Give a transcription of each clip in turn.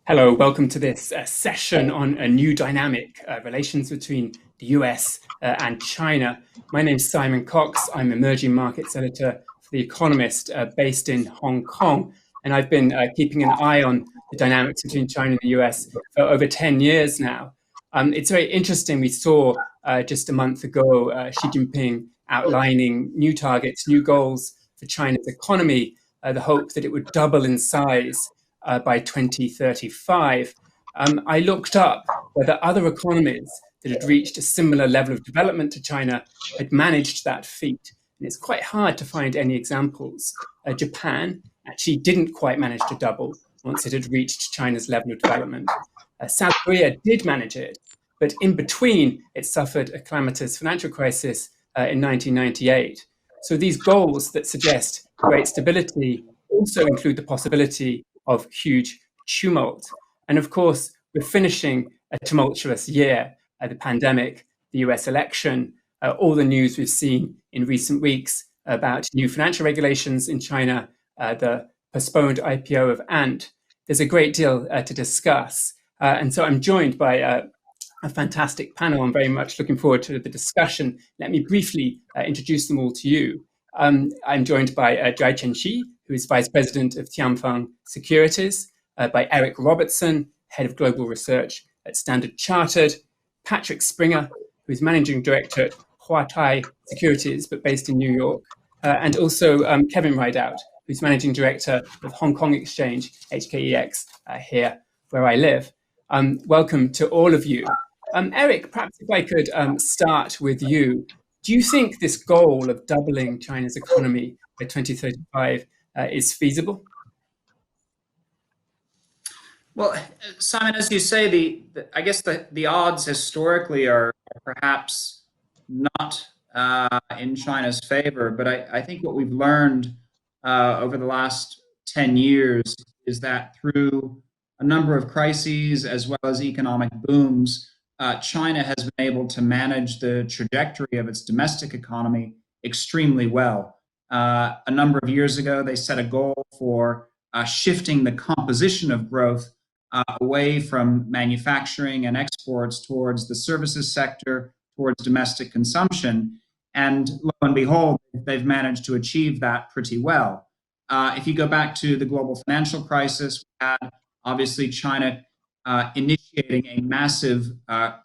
Hello, welcome to this session on a new dynamic, relations between the US and China. My name is Simon Cox. I'm emerging markets editor for The Economist based in Hong Kong. And I've been keeping an eye on the dynamics between China and the US for over 10 years now. It's very interesting. We saw just a month ago Xi Jinping outlining new targets, new goals for China's economy, the hope that it would double in size by 2035. I looked up whether other economies that had reached a similar level of development to China had managed that feat. And it's quite hard to find any examples. Japan actually didn't quite manage to double once it had reached China's level of development. South Korea did manage it, but in between, it suffered a calamitous financial crisis in 1998. So these goals that suggest great stability also include the possibility of huge tumult. And of course, we're finishing a tumultuous year, the pandemic, the US election, all the news we've seen in recent weeks about new financial regulations in China, the postponed IPO of Ant. There's a great deal to discuss. And so I'm joined by a fantastic panel. I'm very much looking forward to the discussion. Let me briefly introduce them all to you. I'm joined by Zhai Chenxi, who is Vice President of Tianfeng Securities, by Eric Robertsen, Head of Global Research at Standard Chartered, Patrick Springer, who is Managing Director at Huatai Securities, but based in New York, and also Kevin Rideout, who's Managing Director of Hong Kong Exchange, HKEX, here where I live. Welcome to all of you. Eric, perhaps if I could start with you. Do you think this goal of doubling China's economy by 2035 is feasible? Well, Simon, as you say, I guess the odds historically are perhaps not in China's favor, but I think what we've learned over the last 10 years is that through a number of crises as well as economic booms, China has been able to manage the trajectory of its domestic economy extremely well. A number of years ago, they set a goal for shifting the composition of growth away from manufacturing and exports towards the services sector, towards domestic consumption. And lo and behold, they've managed to achieve that pretty well. If you go back to the global financial crisis, we had obviously China initiating a massive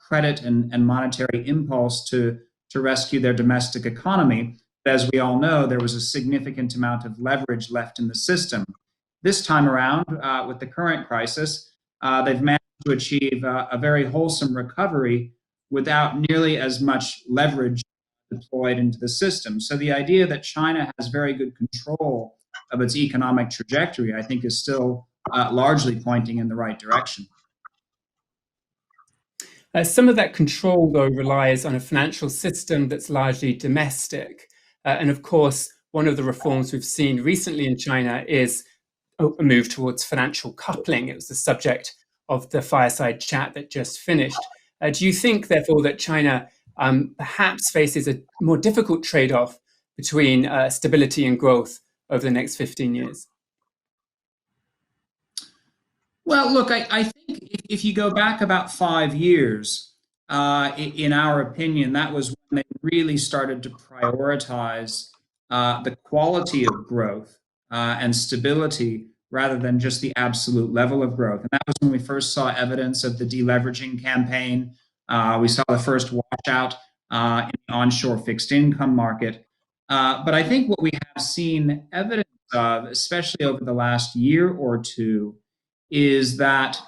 credit and monetary impulse to rescue their domestic economy. But as we all know, there was a significant amount of leverage left in the system. This time around, with the current crisis, they've managed to achieve a very wholesome recovery without nearly as much leverage deployed into the system. So the idea that China has very good control of its economic trajectory, I think, is still largely pointing in the right direction. Some of that control, though, relies on a financial system that's largely domestic. And of course, one of the reforms we've seen recently in China is a move towards financial coupling. It was the subject of the fireside chat that just finished. Do you think, therefore, that China perhaps faces a more difficult trade-off between stability and growth over the next 15 years? Well, look, I think if you go back about 5 years, in our opinion, that was when they really started to prioritize the quality of growth and stability rather than just the absolute level of growth. And that was when we first saw evidence of the deleveraging campaign. We saw the first washout in the onshore fixed income market. But I think what we have seen evidence of, especially over the last year or two, is that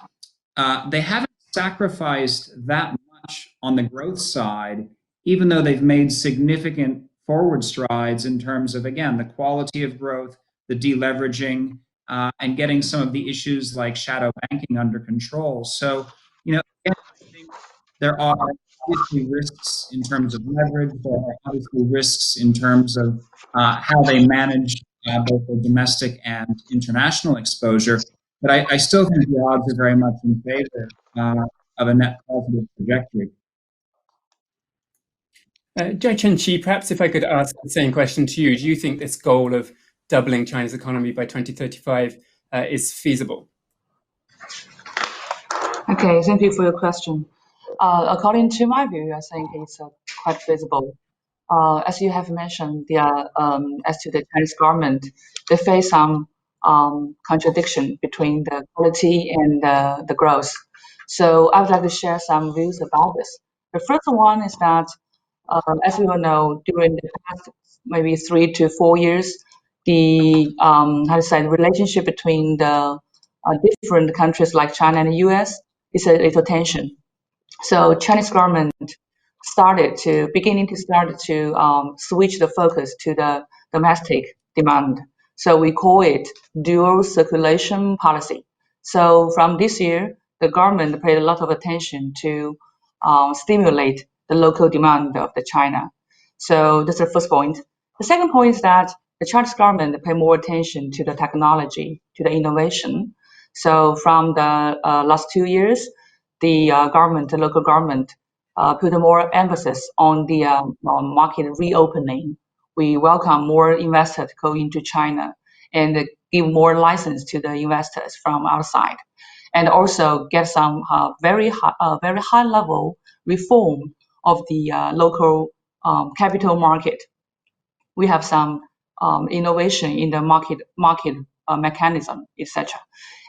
they haven't sacrificed that much on the growth side, even though they've made significant forward strides in terms of, again, the quality of growth, the deleveraging, and getting some of the issues like shadow banking under control. So, again, I think there are obviously risks in terms of leverage. There are obviously risks in terms of how they manage both their domestic and international exposure. But I still think the odds are very much in favor of a net positive trajectory. Zhai Chenxi, perhaps if I could ask the same question to you. Do you think this goal of doubling China's economy by 2035 is feasible? Okay, thank you for your question. According to my view, I think it's quite feasible. As you have mentioned, as to the Chinese government, they face some contradiction between the quality and the growth. So I would like to share some views about this. The first one is that, as we all know, during the past maybe 3 to 4 years, the the relationship between the different countries like China and the U.S. is a little tension. So Chinese government beginning to start to switch the focus to the domestic demand. So we call it dual circulation policy. So from this year, the government paid a lot of attention to stimulate the local demand of the China. So that's the first point. The second point is that the Chinese government pay more attention to the technology, to the innovation. So from the last 2 years, the local government, put more emphasis on the market reopening. We welcome more investors to go into China and give more license to the investors from outside, and also get some very high level reform of the local capital market. We have some innovation in the market mechanism, etc.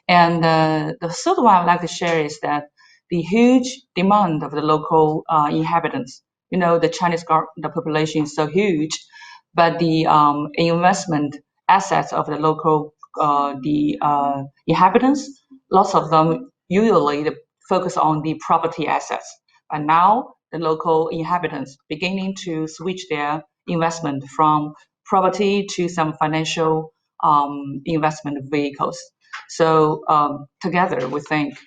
And the third one I would like to share is that the huge demand of the local inhabitants. You know, the population is so huge, but the investment assets of the local inhabitants, lots of them usually focus on the property assets. And now the local inhabitants beginning to switch their investment from property to some financial investment vehicles. So together, we think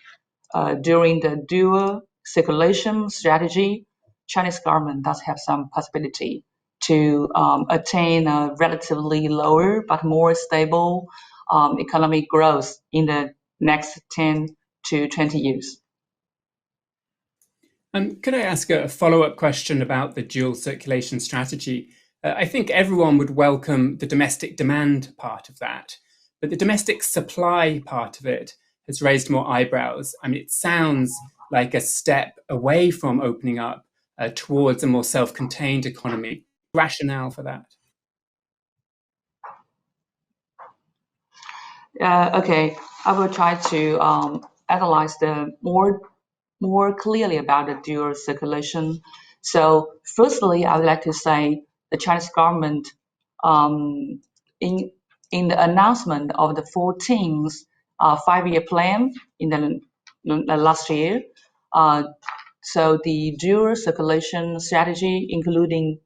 during the dual circulation strategy, Chinese government does have some possibility to attain a relatively lower but more stable economic growth in the next 10 to 20 years. Could I ask a follow-up question about the dual circulation strategy? I think everyone would welcome the domestic demand part of that, but the domestic supply part of it has raised more eyebrows. I mean, it sounds like a step away from opening up towards a more self-contained economy. Rationale for that? Okay, I will try to analyze the more clearly about the dual circulation. So firstly, I would like to say the Chinese government, in the announcement of the 14th five-year plan in the last year, so the dual circulation strategy, including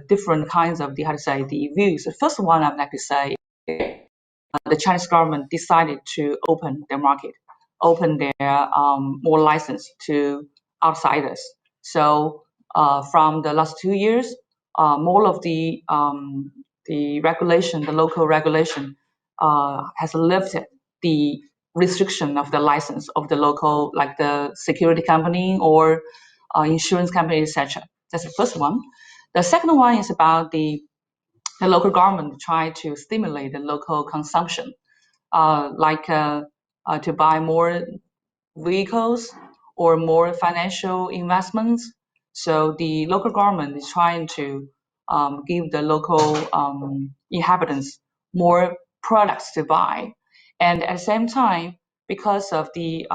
different kinds of the views. The first one I'd like to say, the Chinese government decided to open their market, open their more license to outsiders. So from the last 2 years, more of the regulation, the local regulation, has lifted the restriction of the license of the local, like the security company or insurance company, etc. That's the first one. The second one is about the local government try to stimulate the local consumption, to buy more vehicles or more financial investments. So the local government is trying to give the local inhabitants more products to buy, and at the same time, because of the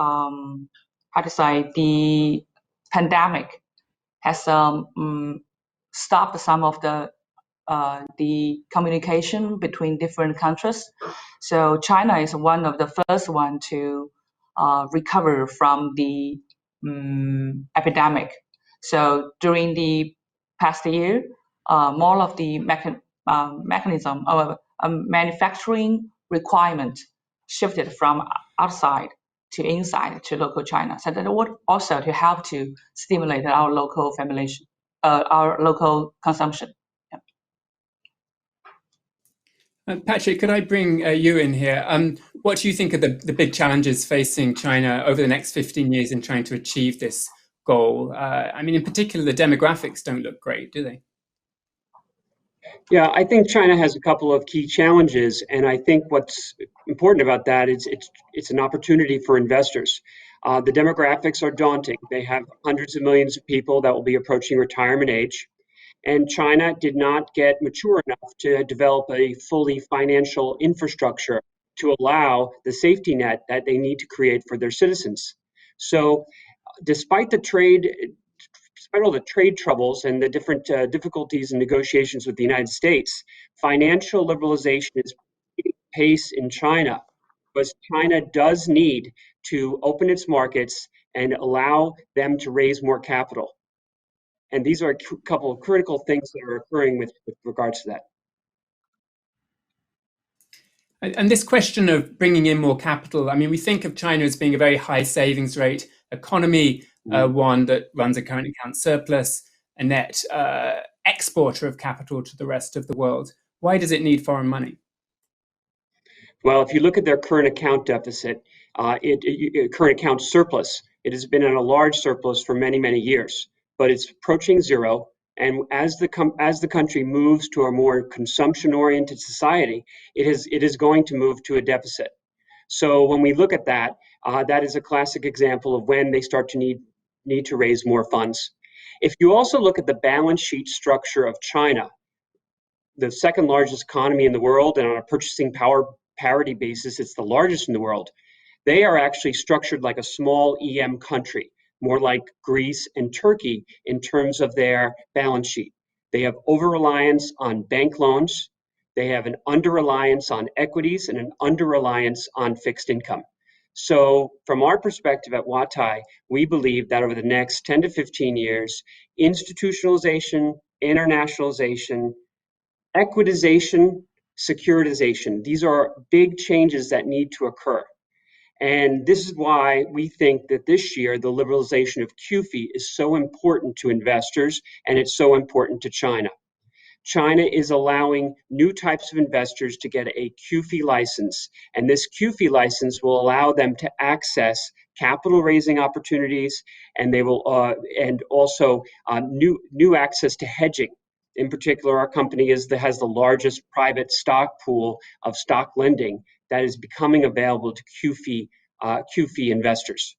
the pandemic has stopped some of the communication between different countries. So China is one of the first one to recover from the epidemic. So during the past year, more of the mechanism of manufacturing requirement shifted from outside to inside to local China. So that would also to help to stimulate our local formulation, our local consumption. Patrick, could I bring you in here? What do you think are the big challenges facing China over the next 15 years in trying to achieve this goal? I mean, in particular, the demographics don't look great, do they? Yeah, I think China has a couple of key challenges, and I think what's important about that is it's an opportunity for investors. The demographics are daunting. They have hundreds of millions of people that will be approaching retirement age. And China did not get mature enough to develop a fully financial infrastructure to allow the safety net that they need to create for their citizens. So despite all the trade troubles and the different difficulties and negotiations with the United States, financial liberalization is keeping pace in China, because China does need to open its markets and allow them to raise more capital. And these are a couple of critical things that are occurring with regards to that. And this question of bringing in more capital, I mean, we think of China as being a very high savings rate economy, one that runs a current account surplus, a net exporter of capital to the rest of the world. Why does it need foreign money? Well, if you look at their current account deficit, current account surplus, it has been in a large surplus for many, many years, but it's approaching zero. And as the country moves to a more consumption-oriented society, it is going to move to a deficit. So when we look at that, that is a classic example of when they start to need to raise more funds. If you also look at the balance sheet structure of China, the second largest economy in the world, and on a purchasing power parity basis, it's the largest in the world. They are actually structured like a small EM country, more like Greece and Turkey in terms of their balance sheet. They have over-reliance on bank loans. They have an under-reliance on equities and an under-reliance on fixed income. So from our perspective at Huatai, we believe that over the next 10 to 15 years, institutionalization, internationalization, equitization, securitization, these are big changes that need to occur. And this is why we think that this year, the liberalization of QFII is so important to investors, and it's so important to China. China is allowing new types of investors to get a QFII license, and this QFII license will allow them to access capital raising opportunities, and they will and also new access to hedging. In particular, our company has the largest private stock pool of stock lending that is becoming available to QFII investors.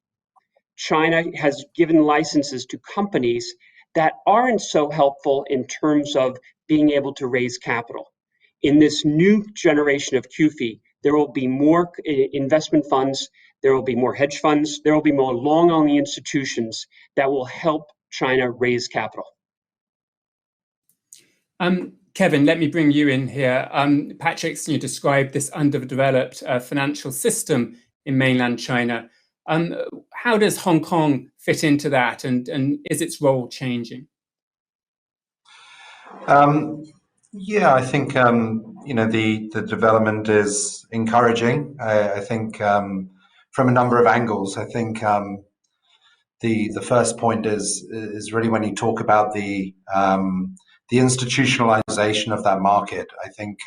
China has given licenses to companies that aren't so helpful in terms of being able to raise capital. In this new generation of QFII, there will be more investment funds, there will be more hedge funds, there will be more long-only institutions that will help China raise capital. Kevin, let me bring you in here. Patrick's described this underdeveloped financial system in mainland China. How does Hong Kong fit into that, and is its role changing? Yeah, I think the development is encouraging. I think from a number of angles. I think the first point is really when you talk about the institutionalization of that market. I think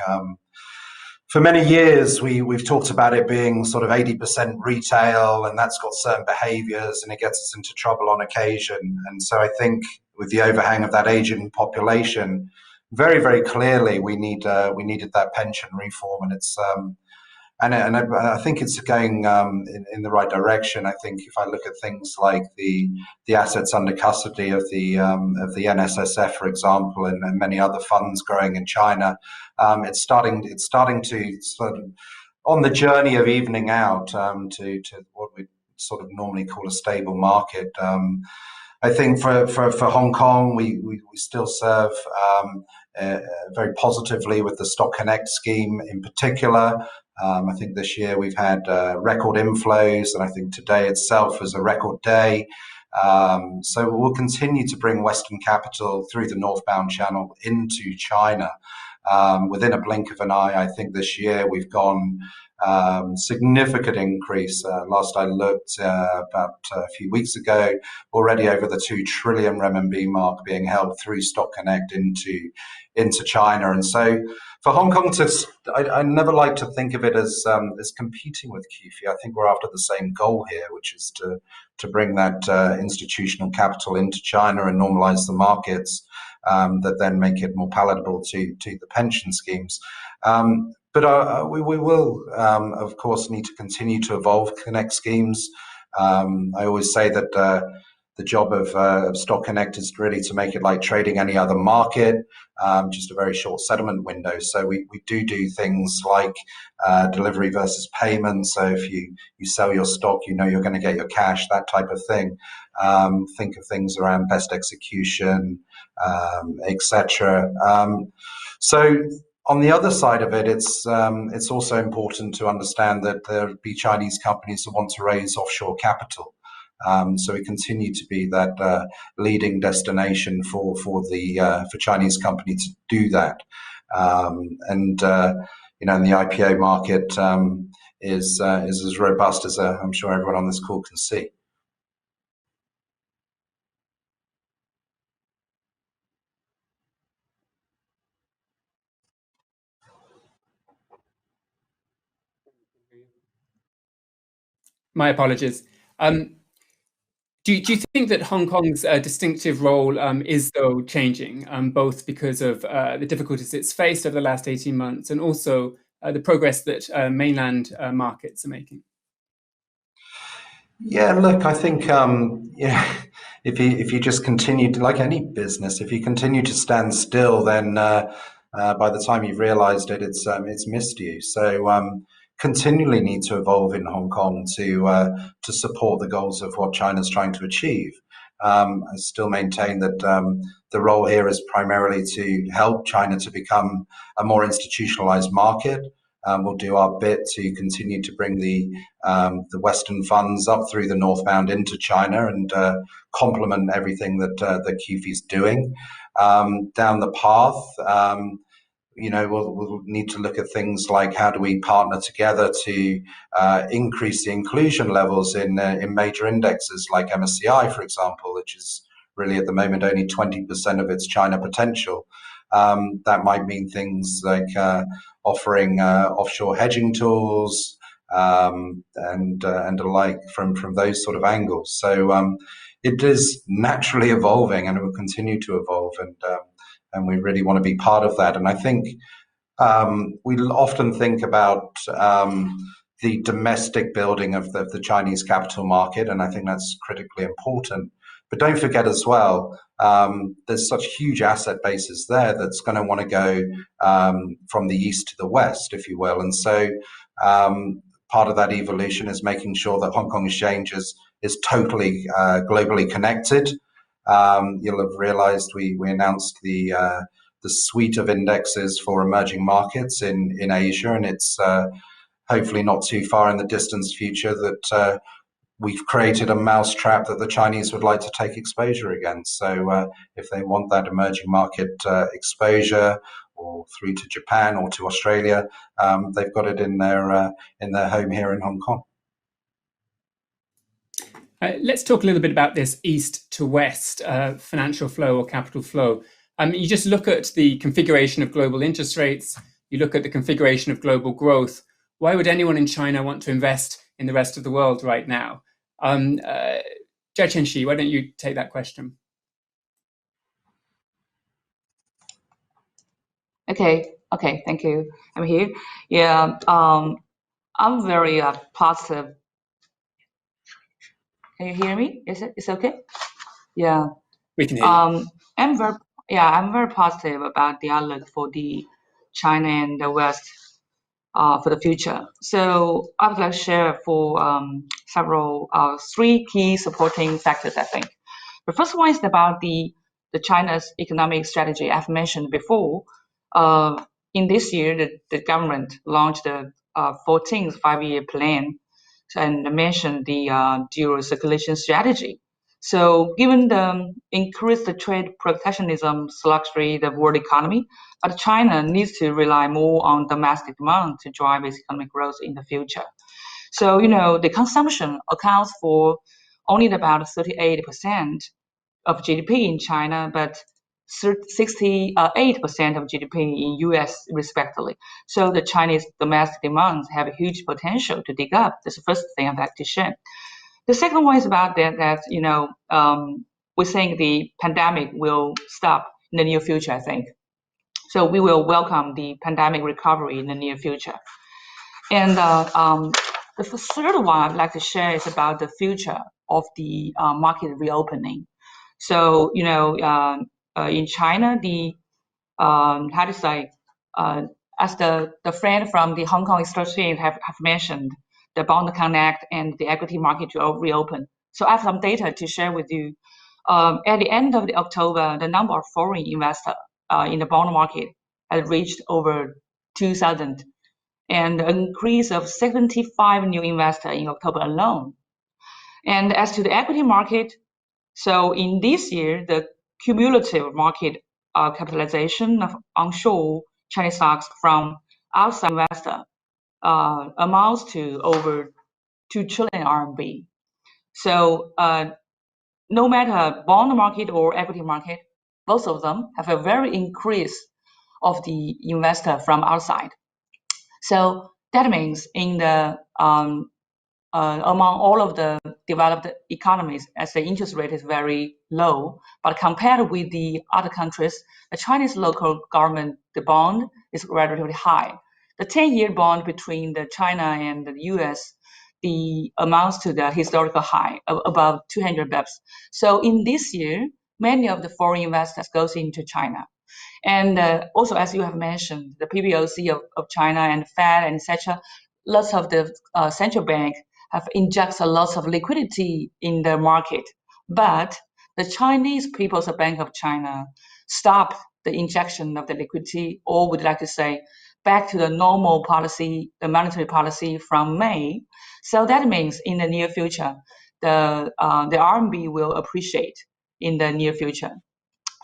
for many years we've talked about it being sort of 80% retail, and that's got certain behaviors and it gets us into trouble on occasion. And so I think with the overhang of that aging population, very, very clearly we needed that pension reform, and it's and I think it's going in the right direction. I think if I look at things like the assets under custody of the NSSF, for example, and many other funds growing in China, it's starting to sort of on the journey of evening out to what we sort of normally call a stable market. I think for Hong Kong, we still serve very positively with the Stock Connect scheme in particular. I think this year we've had record inflows, and I think today itself is a record day. So we'll continue to bring Western capital through the northbound channel into China. Within a blink of an eye, I think this year we've gone significant increase. Last I looked about a few weeks ago, already over the 2 trillion renminbi mark being held through Stock Connect into China. And so for Hong Kong I never like to think of it as competing with QFII. I think we're after the same goal here, which is to bring that institutional capital into China and normalize the markets that then make it more palatable to the pension schemes. But we will, of course, need to continue to evolve Connect schemes. I always say that the job of Stock Connect is really to make it like trading any other market, just a very short settlement window. So we do things like delivery versus payment. So if you sell your stock, you know you're going to get your cash, that type of thing. Think of things around best execution, etc. So on the other side of it, it's also important to understand that there'll be Chinese companies that want to raise offshore capital. So we continue to be that leading destination for Chinese companies to do that. In the IPO market is as robust as I'm sure everyone on this call can see. My apologies. Do you think that Hong Kong's distinctive role is, though, changing, both because of the difficulties it's faced over the last 18 months and also the progress that mainland markets are making? Yeah, look, I think if you just continue to, like any business, if you continue to stand still, then by the time you've realised it, it's missed you. So continually need to evolve in Hong Kong to support the goals of what China's trying to achieve. I still maintain that the role here is primarily to help China to become a more institutionalized market. We'll do our bit to continue to bring the Western funds up through the northbound into China and complement everything that QFII is doing. Down the path, we'll need to look at things like how do we partner together to increase the inclusion levels in major indexes like MSCI, for example, which is really at the moment only 20% of its China potential. That might mean things like offering offshore hedging tools and the like from those sort of angles. So it is naturally evolving and it will continue to evolve, and we really want to be part of that. And I think we often think about the domestic building of the Chinese capital market, and I think that's critically important. But don't forget as well, there's such huge asset bases there that's going to want to go from the east to the west, if you will. And so part of that evolution is making sure that Hong Kong Exchange is totally globally connected. You'll have realized we announced the suite of indexes for emerging markets in Asia, and it's hopefully not too far in the distant future that we've created a mousetrap that the Chinese would like to take exposure against. So if they want that emerging market exposure, or through to Japan or to Australia, they've got it in their home here in Hong Kong. Let's talk a little bit about this east to west financial flow or capital flow. You just look at the configuration of global interest rates, you look at the configuration of global growth. Why would anyone in China want to invest in the rest of the world right now? Zhai Chenxi, why don't you take that question? Okay, thank you. I'm here. Yeah, I'm very positive. Can you hear me? Is it okay? Yeah. We can hear you. I'm very positive about the outlook for the China and the West for the future. So I would like to share for three key supporting factors, I think. The first one is about the China's economic strategy. I've mentioned before. In this year, the government launched the 14th five-year plan and mentioned the dual circulation strategy. So given the increased trade protectionism sluggish the world economy, but China needs to rely more on domestic demand to drive its economic growth in the future. So, the consumption accounts for only about 38% of GDP in China, but 68% of GDP in US respectively. So the Chinese domestic demands have a huge potential to dig up. That's the first thing I'd like to share. The second one is about that we're saying the pandemic will stop in the near future, I think. So we will welcome the pandemic recovery in the near future. And The third one I'd like to share is about the future of the market reopening. So, in China, the how to say, as the friend from the Hong Kong Stock Exchange have mentioned, the bond connect and the equity market to reopen. So I have some data to share with you. At the end of October, the number of foreign investors in the bond market had reached over 2,000, and an increase of 75 new investors in October alone. And as to the equity market, so in this year, the cumulative market capitalization of onshore Chinese stocks from outside investor amounts to over 2 trillion RMB. So no matter bond market or equity market, both of them have a very increase of the investor from outside. So that means in the among all of the developed economies, as the interest rate is very low, but compared with the other countries, the Chinese local government, the bond is relatively high. The 10-year bond between the China and the US, the amounts to the historical high of above 200 bips. So in this year, many of the foreign investors goes into China. And also, as you have mentioned, the PBOC of China and Fed and etc., lots of the central bank have injected lots of liquidity in the market. But the Chinese People's Bank of China stopped the injection of the liquidity, or would like to say, back to the normal policy, the monetary policy from May. So that means in the near future, the RMB will appreciate in the near future.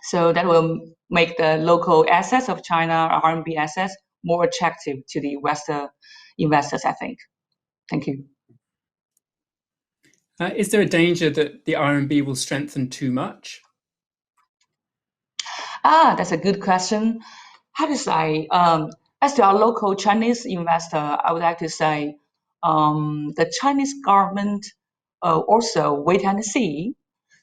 So that will make the local assets of China, RMB assets, more attractive to the Western investors, I think. Thank you. Is there a danger that the RMB will strengthen too much? That's a good question. How to say, as to our local Chinese investor, I would like to say the Chinese government also wait and see.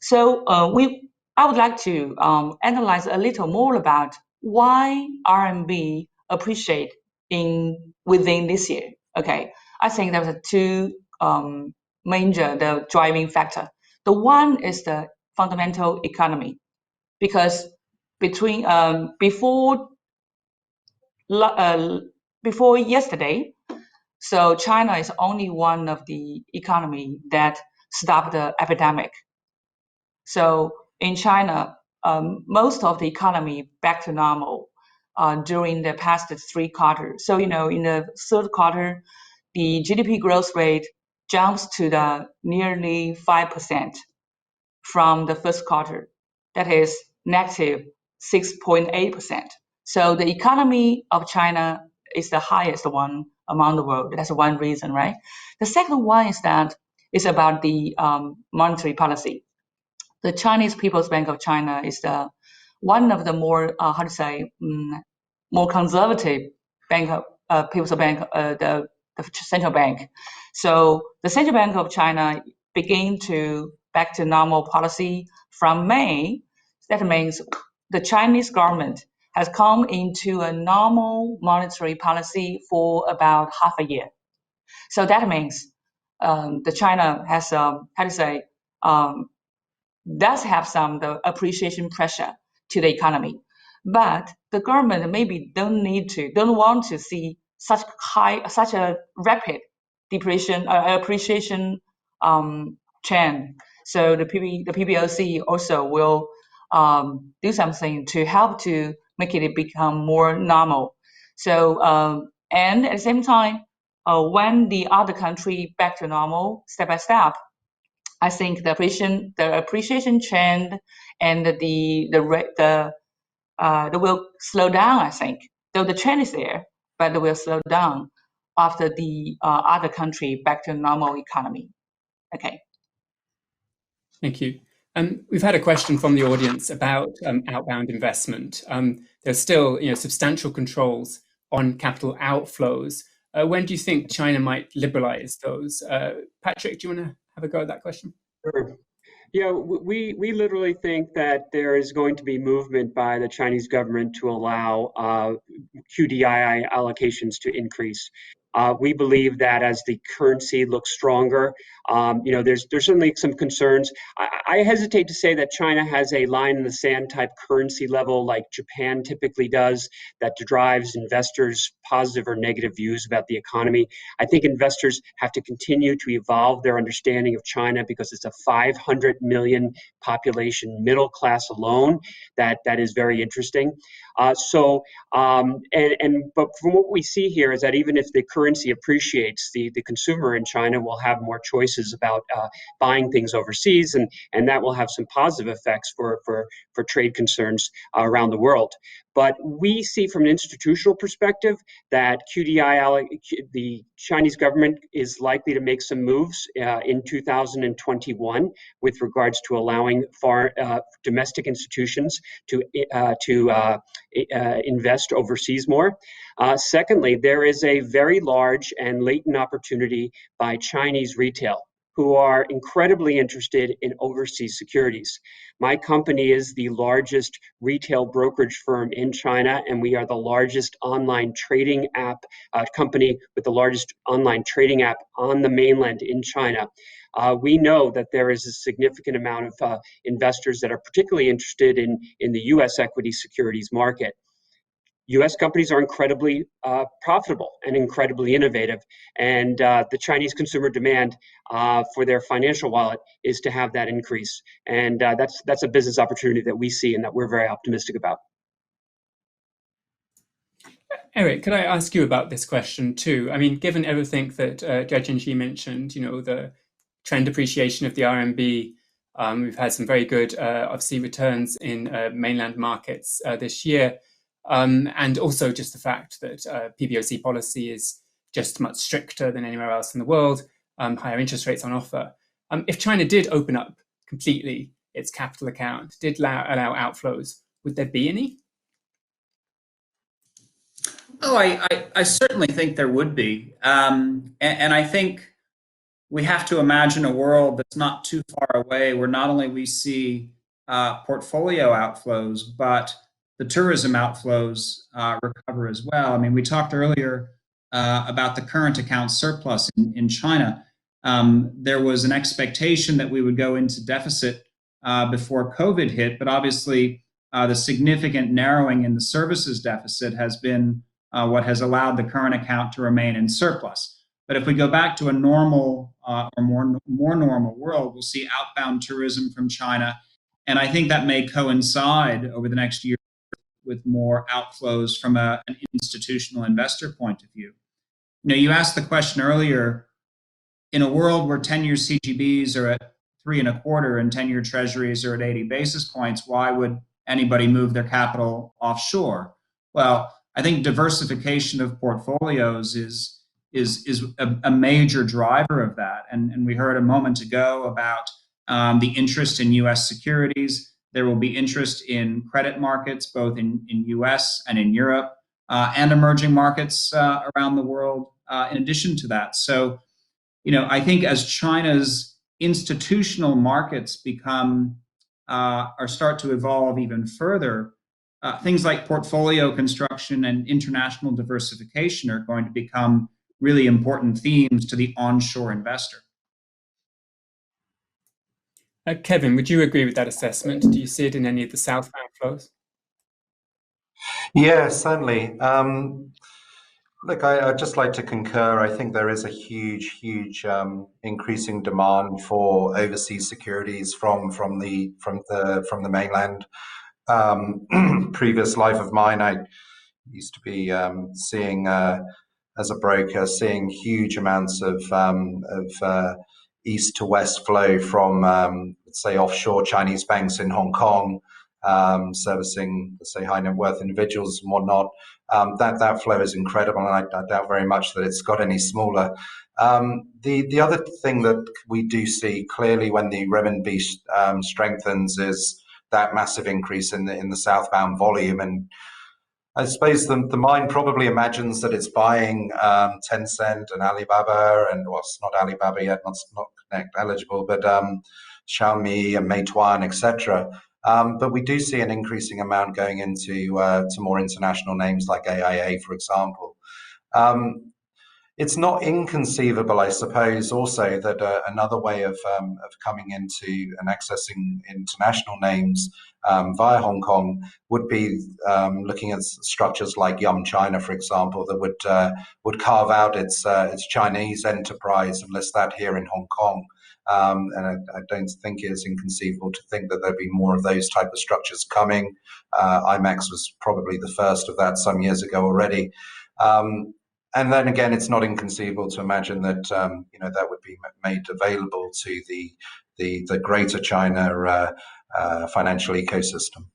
So I would like to analyze a little more about why RMB appreciate within this year. Okay, I think there's two major the driving factor. The one is the fundamental economy, because before yesterday, so China is only one of the economy that stopped the epidemic. So in China, most of the economy back to normal during the past 3 quarters. So in the third quarter, the GDP growth rate jumps to the nearly 5% from the first quarter. That is negative 6.8%. So the economy of China is the highest one among the world. That's one reason, right? The second one is that it's about the monetary policy. The Chinese People's Bank of China is one of the more more conservative bank People's Bank, the central bank. So the Central Bank of China began to back to normal policy from May. That means the Chinese government has come into a normal monetary policy for about half a year. So that means the China has does have some the appreciation pressure to the economy, but the government maybe don't want to see such a rapid appreciation trend. So the PBOC also will do something to help to make it become more normal. So and at the same time, when the other country back to normal step by step, I think the appreciation trend and the will slow down. I think though the trend is there, but it will slow down after the other country back to normal economy. Okay. Thank you. We've had a question from the audience about outbound investment. There's still substantial controls on capital outflows. When do you think China might liberalize those? Patrick, do you want to have a go at that question? Sure. Yeah, we literally think that there is going to be movement by the Chinese government to allow QDII allocations to increase. We believe that as the currency looks stronger, there's certainly some concerns. I hesitate to say that China has a line in the sand type currency level like Japan typically does that drives investors' positive or negative views about the economy. I think investors have to continue to evolve their understanding of China because it's a 500 million population middle class alone that is very interesting. But from what we see here is that even if the currency appreciates, the consumer in China will have more choices about buying things overseas, and that will have some positive effects for trade concerns around the world. But we see from an institutional perspective that the Chinese government is likely to make some moves in 2021 with regards to allowing domestic institutions to invest overseas more. Secondly, there is a very large and latent opportunity by Chinese retail who are incredibly interested in overseas securities. My company is the largest retail brokerage firm in China, and we are the largest online trading app company with the largest online trading app on the mainland in China. We know that there is a significant amount of investors that are particularly interested in the U.S. equity securities market. U.S. companies are incredibly profitable and incredibly innovative, and the Chinese consumer demand for their financial wallet is to have that increase. And that's a business opportunity that we see and that we're very optimistic about. Eric, could I ask you about this question too? I mean, given everything that Chenxi mentioned, the trend appreciation of the RMB, we've had some very good, obviously, returns in mainland markets this year. And also just the fact that PBOC policy is just much stricter than anywhere else in the world, higher interest rates on offer. If China did open up completely its capital account, did allow outflows, would there be any? Oh, I certainly think there would be. And I think we have to imagine a world that's not too far away where not only we see portfolio outflows, but the tourism outflows recover as well. I mean, we talked earlier about the current account surplus in China. There was an expectation that we would go into deficit before COVID hit, but obviously the significant narrowing in the services deficit has been what has allowed the current account to remain in surplus. But if we go back to a normal or more normal world, we'll see outbound tourism from China. And I think that may coincide over the next year with more outflows from an institutional investor point of view. You asked the question earlier, in a world where 10-year CGBs are at 3.25 and 10-year treasuries are at 80 basis points, why would anybody move their capital offshore? Well, I think diversification of portfolios is a major driver of that. And we heard a moment ago about the interest in U.S. securities. There will be interest in credit markets, both in US and in Europe, and emerging markets around the world in addition to that. So, I think as China's institutional markets start to evolve even further, things like portfolio construction and international diversification are going to become really important themes to the onshore investor. Kevin, would you agree with that assessment? Do you see it in any of the southbound flows? Yeah, certainly. Look, I'd just like to concur. I think there is a huge increasing demand for overseas securities from the mainland. Previous life of mine, I used to be seeing as a broker, seeing huge amounts of east to west flow from, let's say, offshore Chinese banks in Hong Kong, servicing, let's say, high net worth individuals and whatnot. That flow is incredible, and I doubt very much that it's got any smaller. The other thing that we do see clearly when the renminbi strengthens is that massive increase in the southbound volume. And I suppose the mind probably imagines that it's buying Tencent and Alibaba, and well, it's not Alibaba yet, not Connect eligible, but Xiaomi and Meituan, etc. But we do see an increasing amount going into to more international names like AIA, for example. It's not inconceivable, I suppose, also that another way of coming into and accessing international names via Hong Kong would be looking at structures like Yum China, for example, that would carve out its Chinese enterprise and list that here in Hong Kong. And I don't think it's inconceivable to think that there'd be more of those type of structures coming. IMAX was probably the first of that some years ago already. And then again, it's not inconceivable to imagine that that would be made available to the greater China financial ecosystem.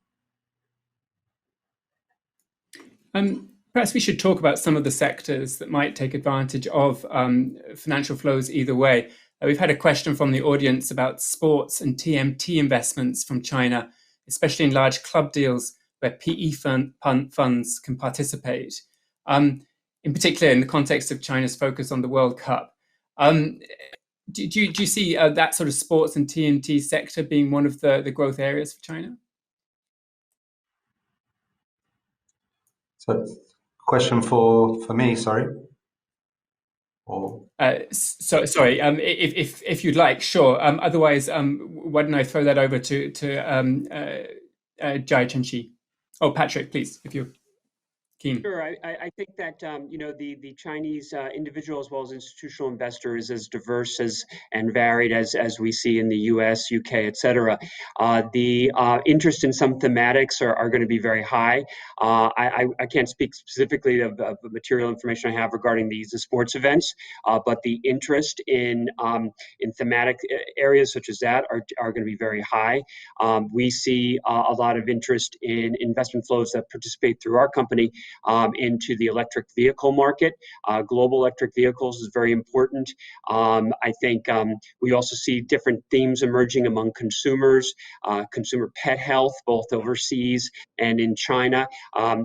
Perhaps we should talk about some of the sectors that might take advantage of financial flows either way. We've had a question from the audience about sports and TMT investments from China, especially in large club deals where PE funds can participate. In particular, in the context of China's focus on the World Cup. Do you see that sort of sports and TMT sector being one of the growth areas for China? So, question for me, sorry? Or... sorry, if you'd like, sure. Otherwise, why don't I throw that over to Zhai, Chenxi? Oh, Patrick, please, if you're keen. Sure. I think that the Chinese individual as well as institutional investor is as diverse and varied as we see in the U.S., U.K., et cetera. The interest in some thematics are going to be very high. I can't speak specifically of the material information I have regarding the sports events, but the interest in thematic areas such as that are going to be very high. We see a lot of interest in investment flows that participate through our company into the electric vehicle market. Global electric vehicles is very important. I think we also see different themes emerging among consumers, consumer pet health, both overseas and in China.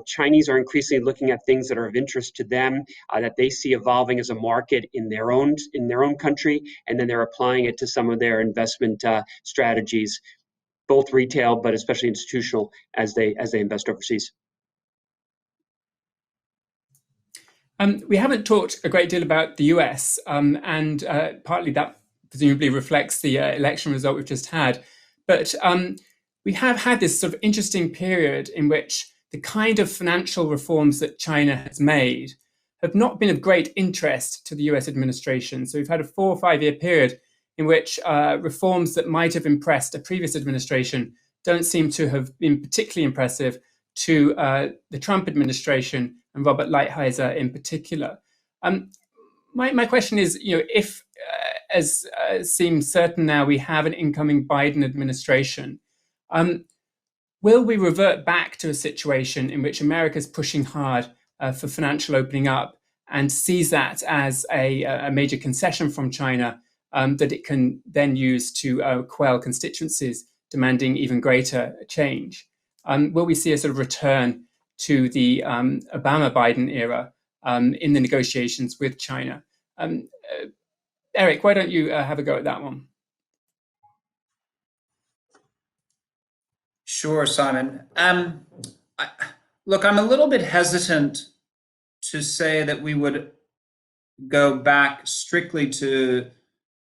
Chinese are increasingly looking at things that are of interest to them, that they see evolving as a market in their own country, and then they're applying it to some of their investment strategies, both retail but especially institutional, as they invest overseas. We haven't talked a great deal about the US, and partly that presumably reflects the election result we've just had. But we have had this sort of interesting period in which the kind of financial reforms that China has made have not been of great interest to the US administration. So we've had a 4 or 5 year period in which reforms that might have impressed a previous administration don't seem to have been particularly impressive to the Trump administration and Robert Lighthizer in particular. My question is, if, as seems certain now, we have an incoming Biden administration, will we revert back to a situation in which America is pushing hard for financial opening up and sees that as a major concession from China that it can then use to quell constituencies demanding even greater change? Will we see a sort of return to the Obama-Biden era in the negotiations with China? Eric, why don't you have a go at that one? Sure, Simon. Look, I'm a little bit hesitant to say that we would go back strictly to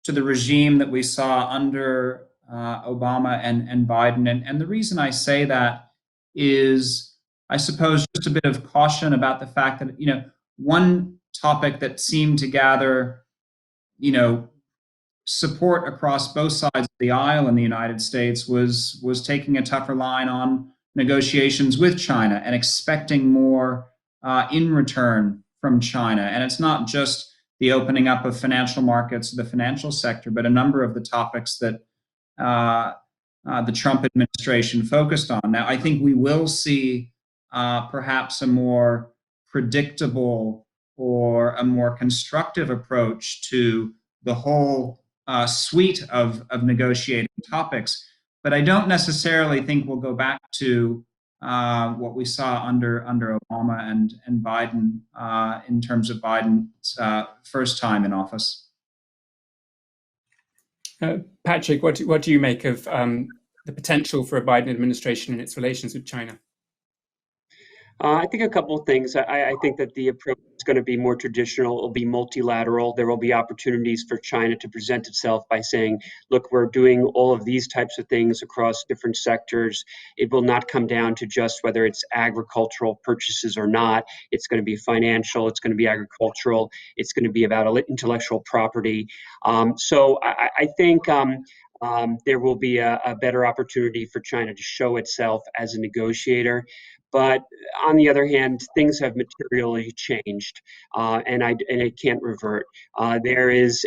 the regime that we saw under Obama and Biden. And the reason I say that is, I suppose, just a bit of caution about the fact that, one topic that seemed to gather, support across both sides of the aisle in the United States was taking a tougher line on negotiations with China and expecting more in return from China. And it's not just the opening up of financial markets, the financial sector, but a number of the topics that the Trump administration focused on. Now, I think we will see perhaps a more predictable or a more constructive approach to the whole suite of negotiating topics. But I don't necessarily think we'll go back to what we saw under Obama and Biden in terms of Biden's first time in office. Patrick, what do you make of the potential for a Biden administration in its relations with China? I think a couple of things. I think that the approach is going to be more traditional. It will be multilateral. There will be opportunities for China to present itself by saying, look, we're doing all of these types of things across different sectors. It will not come down to just whether it's agricultural purchases or not. It's going to be financial. It's going to be agricultural. It's going to be about intellectual property. So I think there will be a better opportunity for China to show itself as a negotiator. But on the other hand, things have materially changed, and it can't revert. There is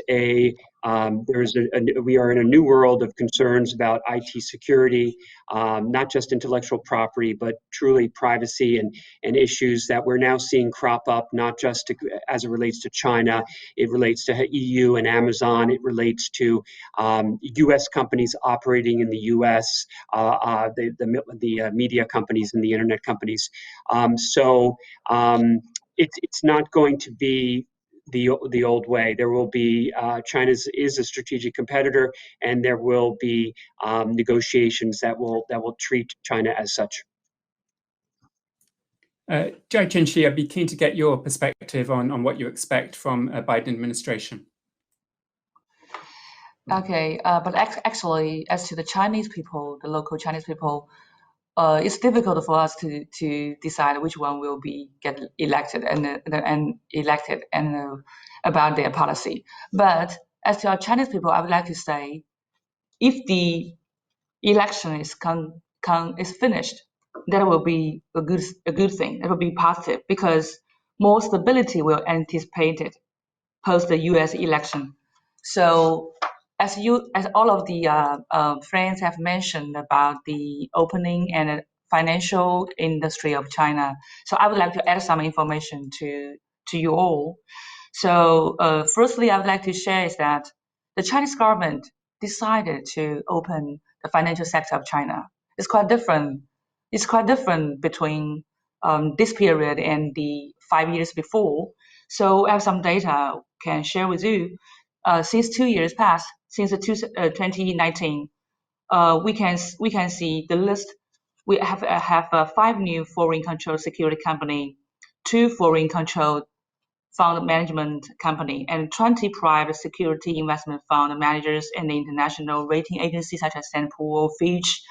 we are in a new world of concerns about IT security, not just intellectual property, but truly privacy and issues that we're now seeing crop up, not just as it relates to China. It relates to EU and Amazon. It relates to U.S. companies operating in the U.S., the media companies and the internet companies. It's not going to be the old way. There will be China is a strategic competitor, and there will be negotiations that will treat China as such. Zhai, Chenxi, I'd be keen to get your perspective on what you expect from a Biden administration. Okay, but actually, as to the Chinese people, the local Chinese people, it's difficult for us to decide which one will get elected and about their policy. But as to our Chinese people, I would like to say, if the election is finished, that will be a good thing. That will be positive because more stability will anticipated post the U.S. election. So as all of the friends have mentioned about the opening and financial industry of China, so I would like to add some information to you all. So firstly, I would like to share is that the Chinese government decided to open the financial sector of China. It's quite different. It's quite different between this period and the 5 years before. So I have some data can share with you. Since 2 years passed, since 2019, we can see the list. We have 5 new foreign-controlled security company, 2 foreign-controlled fund management company, and 20 private security investment fund managers and international rating agencies such as Standard & Poor's, Fitch,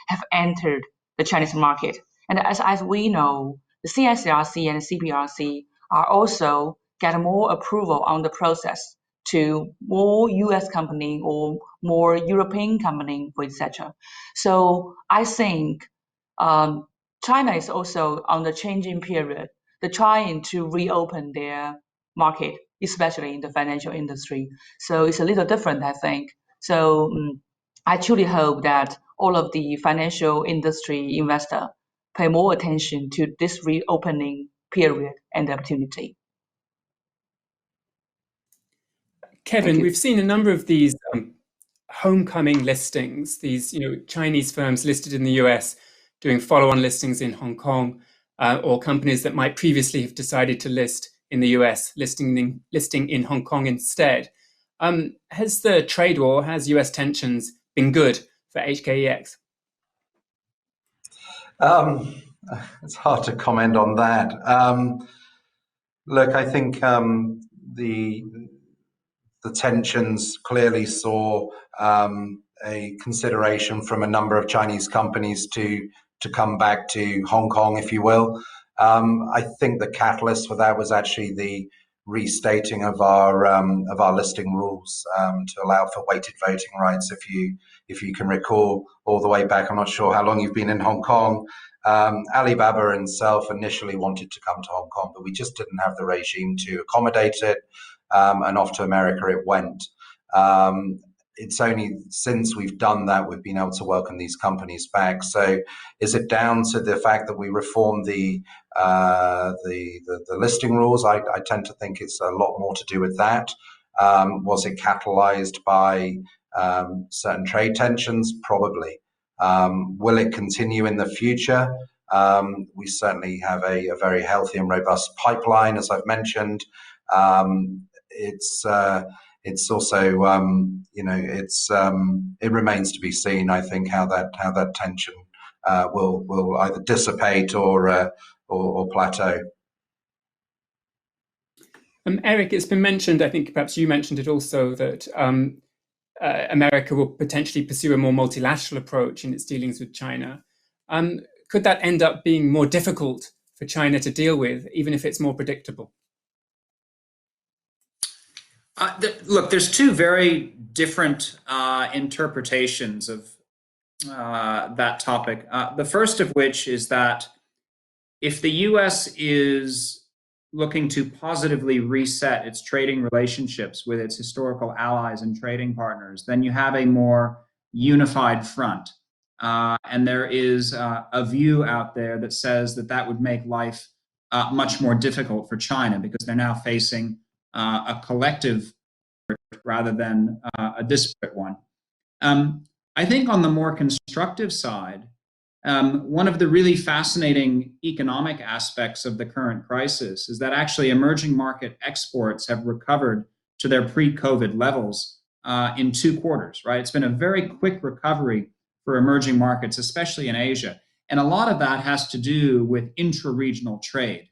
have entered the Chinese market. And as we know, the CSRC and CBRC are also get more approval on the process to more US company or more European company, etc. So I think China is also on the changing period. They're trying to reopen their market, especially in the financial industry. So it's a little different, I think. So I truly hope that all of the financial industry investor pay more attention to this reopening period and opportunity. Kevin, we've seen a number of these homecoming listings, these Chinese firms listed in the US doing follow-on listings in Hong Kong, or companies that might previously have decided to list in the US, listing in Hong Kong instead. Has the trade war, has US tensions been good for HKEX? It's hard to comment on that. Look, I think the tensions clearly saw a consideration from a number of Chinese companies to come back to Hong Kong, if you will. I think the catalyst for that was actually the restating of our listing rules to allow for weighted voting rights. If you can recall all the way back, I'm not sure how long you've been in Hong Kong. Alibaba itself initially wanted to come to Hong Kong, but we just didn't have the regime to accommodate it, and off to America it went. It's only since we've done that we've been able to welcome these companies back. So is it down to the fact that we reformed the listing rules? I tend to think it's a lot more to do with that. Was it catalyzed by certain trade tensions? Probably. Will it continue in the future? We certainly have a very healthy and robust pipeline, as I've mentioned. It's also, it remains to be seen, I think, how that tension will either dissipate or or plateau. Eric, it's been mentioned, I think perhaps you mentioned it also, that America will potentially pursue a more multilateral approach in its dealings with China. Could that end up being more difficult for China to deal with, even if it's more predictable? Look, there's two very different interpretations of that topic. The first of which is that if the US is looking to positively reset its trading relationships with its historical allies and trading partners, then you have a more unified front. And there is a view out there that says that that would make life much more difficult for China because they're now facing a collective rather than a disparate one. I think on the more constructive side, one of the really fascinating economic aspects of the current crisis is that actually emerging market exports have recovered to their pre-COVID levels in 2 quarters, right? It's been a very quick recovery for emerging markets, especially in Asia. And a lot of that has to do with intra-regional trade.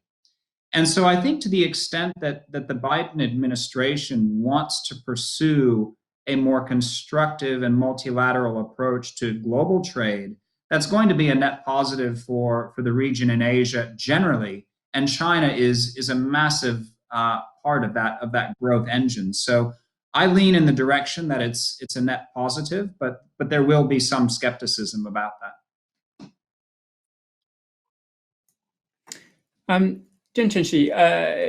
And so I think to the extent that the Biden administration wants to pursue a more constructive and multilateral approach to global trade, that's going to be a net positive for the region in Asia generally. And China is a massive part of that growth engine. So I lean in the direction that it's a net positive, but there will be some skepticism about that. Zhai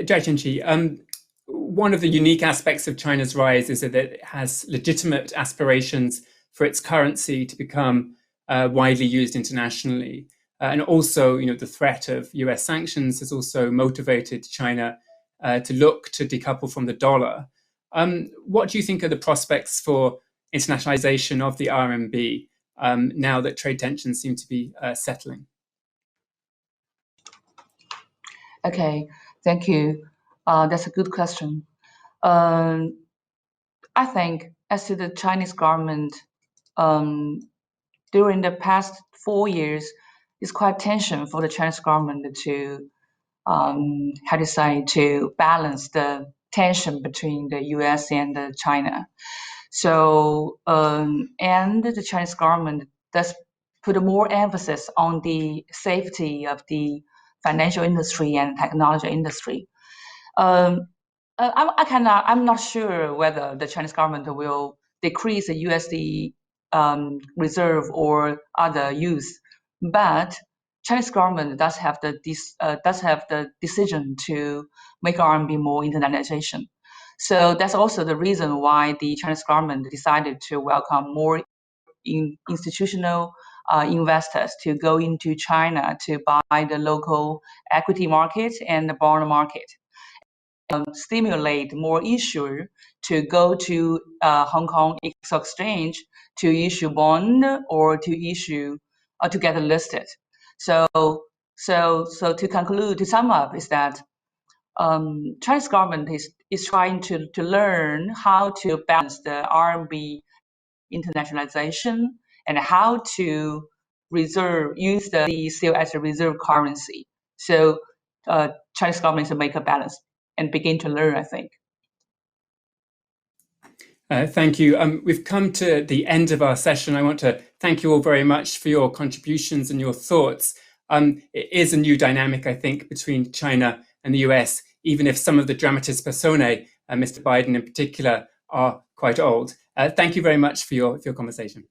Chenxi, one of the unique aspects of China's rise is that it has legitimate aspirations for its currency to become widely used internationally. And also, the threat of US sanctions has also motivated China to look to decouple from the dollar. What do you think are the prospects for internationalization of the RMB now that trade tensions seem to be settling? Okay, thank you. That's a good question. I think as to the Chinese government, during the past 4 years, it's quite tension for the Chinese government to, to balance the tension between the US and China. So, and the Chinese government does put more emphasis on the safety of the financial industry and technology industry. I'm not sure whether the Chinese government will decrease the USD reserve or other use, but Chinese government does have the decision to make RMB more internationalization. So that's also the reason why the Chinese government decided to welcome more institutional investors to go into China to buy the local equity market and the bond market. Stimulate more issuers to go to Hong Kong Stock Exchange to issue bond or to issue to get listed. So to conclude, to sum up, is that Chinese government is trying to learn how to balance the RMB internationalization and how to use the still as a reserve currency. So Chinese government to make a balance and begin to learn, I think. Thank you. We've come to the end of our session. I want to thank you all very much for your contributions and your thoughts. It is a new dynamic, I think, between China and the US, even if some of the dramatis personae, Mr. Biden in particular, are quite old. Thank you very much for your conversation.